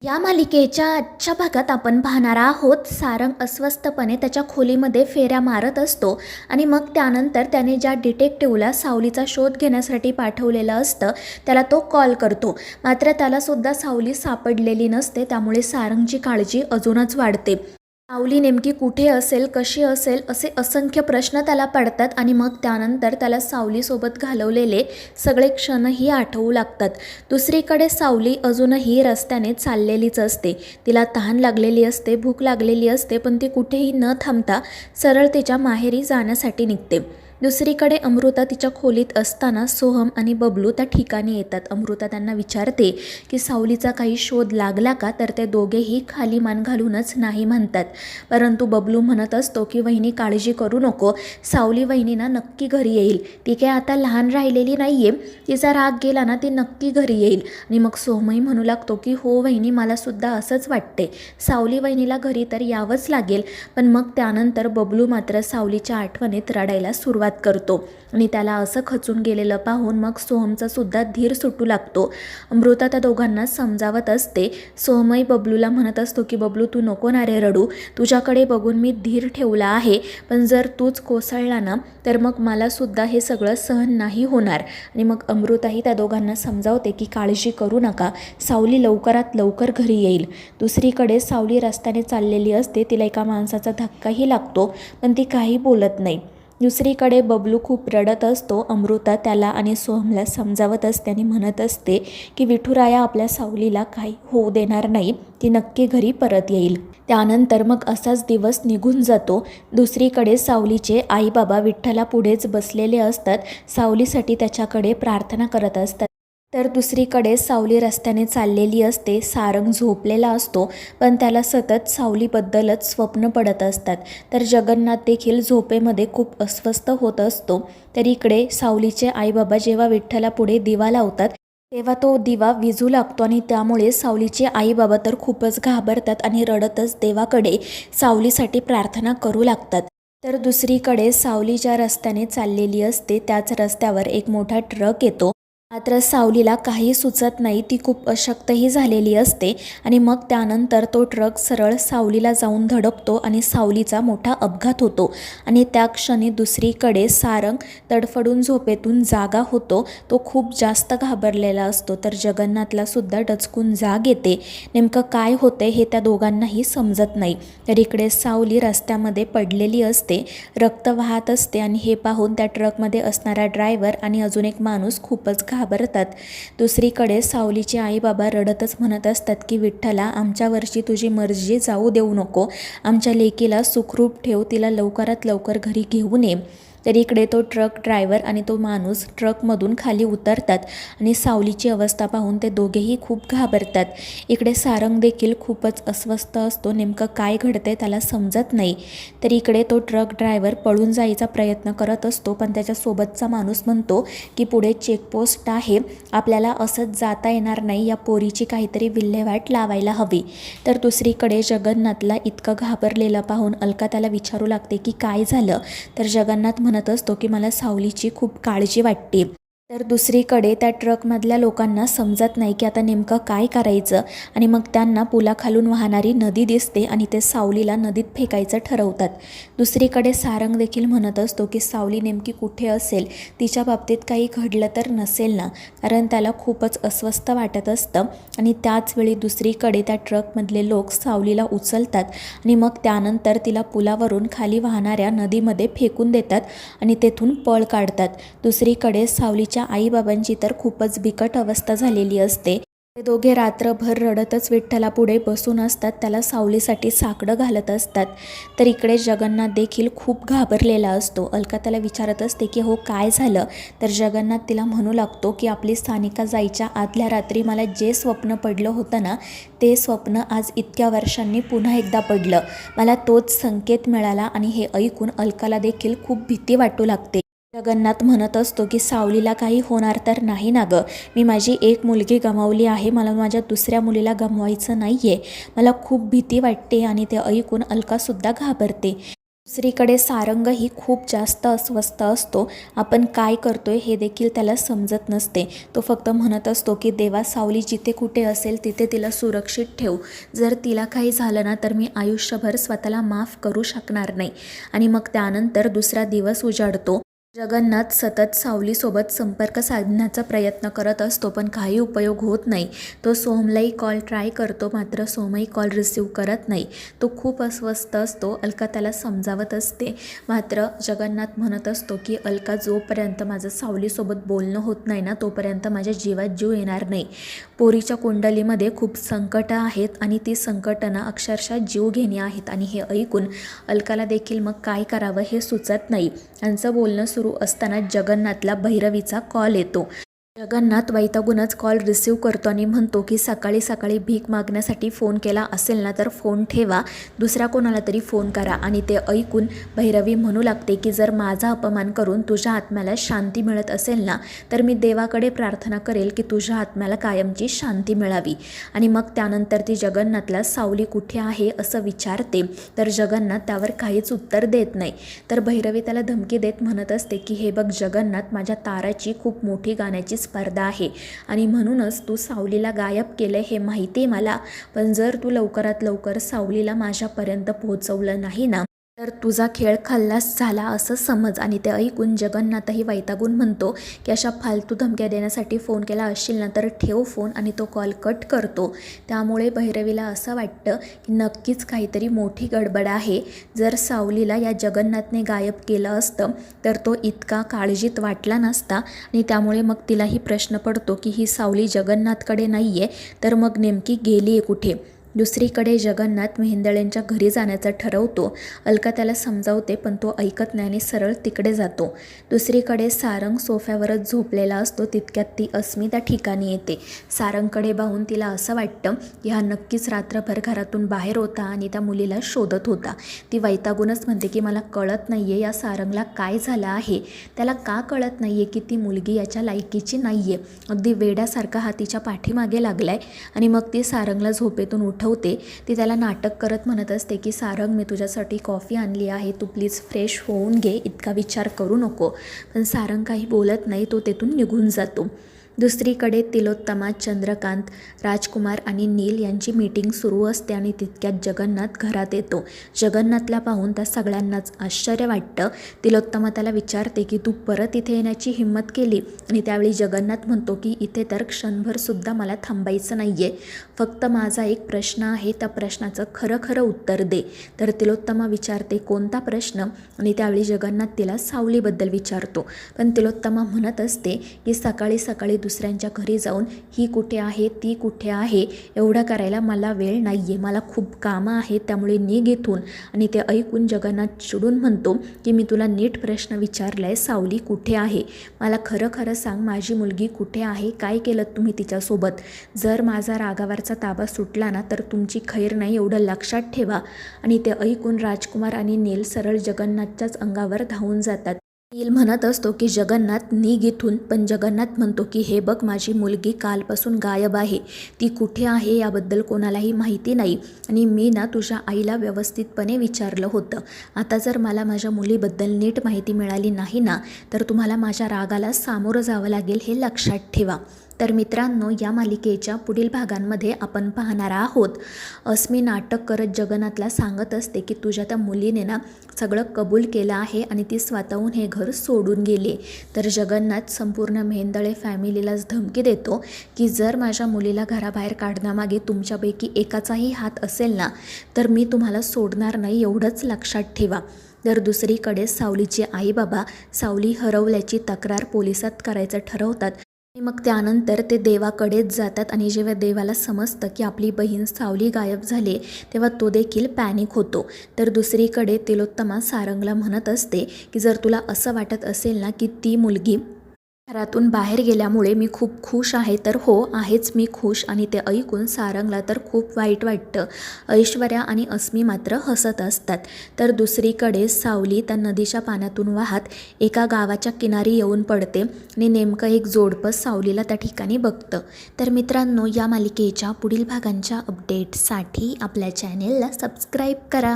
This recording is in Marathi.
या मालिकेच्या आजच्या भागात आपण पाहणार आहोत सारंग अस्वस्थपणे त्याच्या खोलीमध्ये फेऱ्या मारत असतो आणि मग त्यानंतर त्याने ज्या डिटेक्टिव्हला सावलीचा शोध घेण्यासाठी पाठवलेलं असतं त्याला तो कॉल करतो. मात्र त्यालासुद्धा सावली सापडलेली नसते. त्यामुळे सारंगची काळजी अजूनच वाढते. सावली नेमकी कुठे असेल, कशी असेल, असे असंख्य प्रश्न त्याला पडतात आणि मग त्यानंतर त्याला सावलीसोबत घालवलेले सगळे क्षणही आठवू लागतात. दुसरीकडे सावली अजूनही रस्त्याने चाललेलीच असते. तिला तहान लागलेली असते, भूक लागलेली असते, पण ती कुठेही न थांबता सरळ तिच्या माहेरी जाण्यासाठी निघते. दुसरीकडे अमृता तिच्या खोलीत असताना सोहम आणि बबलू त्या ठिकाणी येतात. अमृता त्यांना विचारते की सावलीचा काही शोध लागला का, तर ते दोघेही खाली मान घालूनच नाही म्हणतात. परंतु बबलू म्हणत असतो की वहिनी काळजी करू नको, सावली वहिनीना नक्की घरी येईल. ती काय आता लहान राहिलेली नाही आहे, तिचा राग गेला ना ती नक्की घरी येईल. आणि मग सोहमही म्हणू लागतो की हो वहिनी, मलासुद्धा असंच वाटते, सावली वहिनीला घरी तर यावंच लागेल. पण मग त्यानंतर बबलू मात्र सावलीच्या आठवणीत रडायला सुरुवात करतो आणि त्याला असं खचून गेलेलं पाहून मग सोहमचा सुद्धा धीर सुटू लागतो. अमृता त्या दोघांना समजावत असते. सोहमही बबलूला म्हणत असतो की बबलू तू नको ना रे रडू, तुझ्याकडे बघून मी धीर ठेवला आहे, पण जर तूच कोसळला ना तर मग मला सुद्धा हे सगळं सहन नाही होणार. आणि मग अमृताही त्या दोघांना समजावते की काळजी करू नका, सावली लवकरात लवकर घरी येईल. दुसरीकडे सावली रस्त्याने चाललेली असते. तिला एका माणसाचा धक्काही लागतो, पण ती काही बोलत नाही. दुसरीकडे बबलू खूप रडत असतो. अमृता त्याला आणि सोहमला समजावत असते आणि म्हणत असते की विठुराया आपल्या सावलीला काही होऊ देणार नाही, ती नक्की घरी परत येईल. त्यानंतर मग असाच दिवस निघून जातो. दुसरीकडे सावलीचे आई बाबा विठ्ठला पुढेच बसलेले असतात, सावलीसाठी त्याच्याकडे प्रार्थना करत असतात. तर दुसरीकडे सावली रस्त्याने चाललेली असते. सारंग झोपलेला असतो, पण त्याला सतत सावलीबद्दलच स्वप्न पडत असतात. तर जगन्नाथ देखील झोपेमध्ये खूप अस्वस्थ होत असतो. तर इकडे सावलीचे आईबाबा जेव्हा विठ्ठला पुढे दिवा लावतात तेव्हा तो दिवा विझू लागतो आणि त्यामुळे सावलीचे आईबाबा तर खूपच घाबरतात आणि रडतच देवाकडे सावलीसाठी प्रार्थना करू लागतात. तर दुसरीकडे सावली ज्या रस्त्याने चाललेली असते त्याच रस्त्यावर एक मोठा ट्रक येतो. मात्र सावलीला काही सुचत नाही, ती खूप अशक्तही झालेली असते. आणि मग त्यानंतर तो ट्रक सरळ सावलीला जाऊन धडकतो आणि सावलीचा मोठा अपघात होतो. आणि त्या क्षणी दुसरीकडे सारंग तडफडून झोपेतून जागा होतो. तो खूप जास्त घाबरलेला असतो. तर जगन्नाथला सुद्धा डचकून जाग येते. नेमकं काय होते हे त्या दोघांनाही समजत नाही. तर इकडे सावली रस्त्यामध्ये पडलेली असते, रक्त वाहत असते आणि हे पाहून त्या ट्रकमध्ये असणारा ड्रायव्हर आणि अजून एक माणूस खूपच घाबरतात. दुसरीकडे सावलीचे आई बाबा रडतच म्हणत असतात की विठ्ठला, आमच्यावरची तुझी मर्जी जाऊ देऊ नको, आमच्या लेकीला सुखरूप ठेव, तिला लवकरात लवकर घरी घेऊन ये. तर इकडे तो ट्रक ड्रायव्हर आणि तो माणूस ट्रकमधून खाली उतरतात आणि सावलीची अवस्था पाहून ते दोघेही खूप घाबरतात. इकडे सारंग देखील खूपच अस्वस्थ असतो, नेमकं काय घडते त्याला समजत नाही. तर इकडे तो ट्रक ड्रायव्हर पळून जायचा प्रयत्न करत असतो, पण त्याच्यासोबतचा माणूस म्हणतो की पुढे चेकपोस्ट आहे, आपल्याला असंच जाता येणार नाही, या पोरीची काहीतरी विल्हेवाट लावायला हवी. तर दुसरीकडे जगन्नाथला इतकं घाबरलेलं पाहून अलका त्याला विचारू लागते की काय झालं. तर जगन्नाथ म्हणत असतो की मला सावलीची खूप काळजी वाटते. तर दुसरीकडे त्या ट्रकमधल्या लोकांना समजत नाही की आता नेमकं काय करायचं आणि मग त्यांना पुलाखालून वाहणारी नदी दिसते आणि ते सावलीला नदीत फेकायचं ठरवतात. दुसरीकडे सारंग देखील म्हणत असतो की सावली नेमकी कुठे असेल, तिच्या बाबतीत काही घडलं तर नसेल ना, कारण त्याला खूपच अस्वस्थ वाटत असतं. आणि त्याचवेळी दुसरीकडे त्या ट्रकमधले लोक सावलीला उचलतात आणि मग त्यानंतर तिला पुलावरून खाली वाहणाऱ्या नदीमध्ये फेकून देतात आणि तेथून पळ काढतात. दुसरीकडे सावलीच्या आईबाबांची तर खूपच बिकट अवस्था झालेली असते. ते दोघे रात्रभर रडतच विठ्ठला पुढे बसून असतात, त्याला सावलीसाठी साकडं घालत असतात. तर इकडे जगन्नाथ देखील खूप घाबरलेला असतो. अलका त्याला विचारत असते की हो काय झालं. तर जगन्नाथ तिला म्हणू लागतो की आपली सानिका जायच्या आदल्या रात्री मला जे स्वप्न पडलं होतं ना, ते स्वप्न आज इतक्या वर्षांनी पुन्हा एकदा पडलं, मला तोच संकेत मिळाला. आणि हे ऐकून अलकाला देखील खूप भीती वाटू लागते. जगन्नाथ म्हणत असतो की सावलीला काही होणार तर नाही ना गं, मी माझी एक मुलगी गमावली आहे, मला माझ्या दुसऱ्या मुलीला गमवायचं नाही आहे, मला खूप भीती वाटते. आणि ते ऐकून अलकासुद्धा घाबरते. दुसरीकडे सारंगही खूप जास्त अस्वस्थ असतो. आपण काय करतोय हे देखील त्याला समजत नसते. तो फक्त म्हणत असतो की देवा, सावली जिथे कुठे असेल तिथे तिला सुरक्षित ठेव. जर तिला काही झालं ना तर मी आयुष्यभर स्वतःला माफ करू शकणार नाही. आणि मग त्यानंतर दुसरा दिवस उजाडतो. जगन्नाथ सतत सावलीसोबत संपर्क साधण्याचा प्रयत्न करत असतो, पण काही उपयोग होत नाही. तो सोहमलाही कॉल ट्राय करतो, मात्र सोहमही कॉल रिसीव्ह करत नाही. तो खूप अस्वस्थ असतो. अलका त्याला समजावत असते, मात्र जगन्नाथ म्हणत असतो की अलका, जोपर्यंत माझं सावलीसोबत बोलणं होत नाही ना तोपर्यंत माझ्या जीवात जीव येणार नाही. पोरीच्या कुंडलीमध्ये खूप संकटं आहेत आणि ती संकटं ना अक्षरशः जीव घेणी आहेत. आणि हे ऐकून अलकाला देखील मग काय करावं हे सुचत नाही. यांचं बोलणं सुरू असताना जगन्नाथला भैरवीचा कॉल येतो. जगन्नाथ वैतागूनच कॉल रिसीव्ह करतो आणि म्हणतो की सकाळी सकाळी भीक मागण्यासाठी फोन केला असेल ना तर फोन ठेवा, दुसरा कोणाला तरी फोन करा. आणि ते ऐकून भैरवी म्हणू लागते की जर माझा अपमान करून तुझ्या आत्म्याला शांती मिळत असेल ना तर मी देवाकडे प्रार्थना करेल की तुझ्या आत्म्याला कायमची शांती मिळावी. आणि मग त्यानंतर ती जगन्नाथला सावली कुठे आहे असं विचारते, तर जगन्नाथ त्यावर काहीच उत्तर देत नाही. तर भैरवी त्याला धमकी देत म्हणत असते की हे बघ जगन्नाथ, माझ्या ताराची खूप मोठी गाण्याची स्पर्धा आहे आणि म्हणूनच तू सावलीला गायब केलं हे माहिती आहे मला. पण जर तू लवकरात लवकर सावलीला माझ्यापर्यंत पोहोचवलं नाही ना तर तुझा खेळ खल्लास झाला असं समज. आणि ते ऐकून जगन्नाथही वैतागून म्हणतो की अशा फालतू धमक्या देण्यासाठी फोन केला असशील ना तर ठेव फोन. आणि तो कॉल कट करतो. त्यामुळे भैरवीला असं वाटतं की नक्कीच काहीतरी मोठी गडबड आहे. जर सावलीला या जगन्नाथने गायब केलं असतं तर तो इतका काळजीत वाटला नसता. आणि त्यामुळे मग तिलाही प्रश्न पडतो की ही सावली जगन्नाथकडे नाही आहे तर मग नेमकी गेली आहे कुठे. दुसरीकडे जगन्नाथ मेहेंदळेंच्या घरी जाण्याचं ठरवतो. अलका त्याला समजावते, पण तो ऐकत नाही आणि सरळ तिकडे जातो. दुसरीकडे सारंग सोफ्यावरच झोपलेला असतो. तितक्यात ती अस्मी त्या ठिकाणी येते. सारंगकडे पाहून तिला असं वाटतं की हा नक्कीच रात्रभर घरातून बाहेर होता आणि त्या मुलीला शोधत होता. ती वैतागूनच म्हणते की मला कळत नाही आहे या सारंगला काय झालं आहे. त्याला का कळत नाही आहे की ती मुलगी याच्या लायकीची नाही आहे. अगदी वेड्यासारखा हा तिच्या पाठीमागे लागलाय. आणि मग ती सारंगला झोपेतून उठवते. ती त्याला नाटक करत म्हणत असते की सारंग, मी तुझ्यासाठी कॉफी आणली आहे, तू प्लीज फ्रेश होऊन घे, इतका विचार करू नको. पण सारंग काही बोलत नाही. तो तेथून निघून जातो. दुसरीकडे तिलोत्तमा, चंद्रकांत, राजकुमार आणि नील यांची मीटिंग सुरू असते आणि तितक्यात जगन्नाथ घरात येतो. जगन्नाथला पाहून त्या सगळ्यांनाच आश्चर्य वाटतं. तिलोत्तमा त्याला विचारते की तू परत इथे येण्याची हिंमत केली. आणि त्यावेळी जगन्नाथ म्हणतो की इथे तर क्षणभरसुद्धा मला थांबायचं नाही आहे. फक्त माझा एक प्रश्न आहे, त्या प्रश्नाचं खरं खरं उत्तर दे. तर तिलोत्तमा विचारते कोणता प्रश्न. आणि त्यावेळी जगन्नाथ तिला सावलीबद्दल विचारतो. पण तिलोत्तमा म्हणत असते की सकाळी सकाळी दुसऱ्यांच्या घरी जाऊन ही कुठे आहे ती कुठे आहे एवढं करायला मला वेळ नाही आहे, मला खूप कामं आहेत, त्यामुळे निघ इथून. आणि ते ऐकून जगन्नाथ चिडून म्हणतो की मी तुला नीट प्रश्न विचारला आहे, सावली कुठे आहे, मला खरं खरं सांग, माझी मुलगी कुठे आहे, काय केलं तुम्ही तिच्यासोबत. जर माझा रागावरचा ताबा सुटला ना तर तुमची खैर नाही, एवढं लक्षात ठेवा. आणि ते ऐकून राजकुमार आणि नील सरळ जगन्नाथच्याच अंगावर धावून जातात. नील म्हणत असतो की जगन्नाथ निघ इथून. पण जगन्नाथ म्हणतो की हे बघ, माझी मुलगी कालपासून गायब आहे, ती कुठे आहे याबद्दल कोणालाही माहिती नाही. आणि मी ना तुझ्या आईला व्यवस्थितपणे विचारलं होतं. आता जर मला माझ्या मुलीबद्दल नीट माहिती मिळाली नाही ना तर तुम्हाला माझ्या रागाला सामोरं जावं लागेल, हे लक्षात ठेवा. तर मित्रांनो, या मालिकेच्या पुढील भागांमध्ये आपण पाहणार आहोत अस्मी नाटक करत जगन्नाथला सांगत असते की तुझ्या त्या मुलीने ना सगळं कबूल केलं आहे आणि ती स्वतःहून हे घर सोडून गेली. तर जगन्नाथ संपूर्ण मेहेंदळे फॅमिलीलाच धमकी देतो की जर माझ्या मुलीला घराबाहेर काढण्यामागे तुमच्यापैकी एकाचाही हात असेल ना तर मी तुम्हाला सोडणार नाही, एवढंच लक्षात ठेवा. तर दुसरीकडे सावलीचे आई बाबा सावली हरवल्याची तक्रार पोलिसात करायचं ठरवतात. आणि मग त्यानंतर ते देवाकडेच जातात. आणि जेव्हा देवाला समजतं की आपली बहीण सावली गायब झाली तेव्हा तो देखील पॅनिक होतो. तर दुसरीकडे तिलोत्तमा सारंगला म्हणत असते की जर तुला असं वाटत असेल ना की ती मुलगी घरातून बाहेर गेल्यामुळे मी खूप खुश आहे तर हो, आहेच मी खुश. आणि ते ऐकून सारंगला तर खूप वाईट वाटतं. ऐश्वर्या आणि अस्मी मात्र हसत असतात. तर दुसरीकडे सावली त्या नदीच्या पाण्यातून वाहत एका गावाच्या किनारी येऊन पडते आणि नेमकं एक जोडपं सावलीला त्या ठिकाणी बघतं. तर मित्रांनो, या मालिकेच्या पुढील भागांच्या अपडेट्ससाठी आपल्या चॅनेलला सबस्क्राईब करा.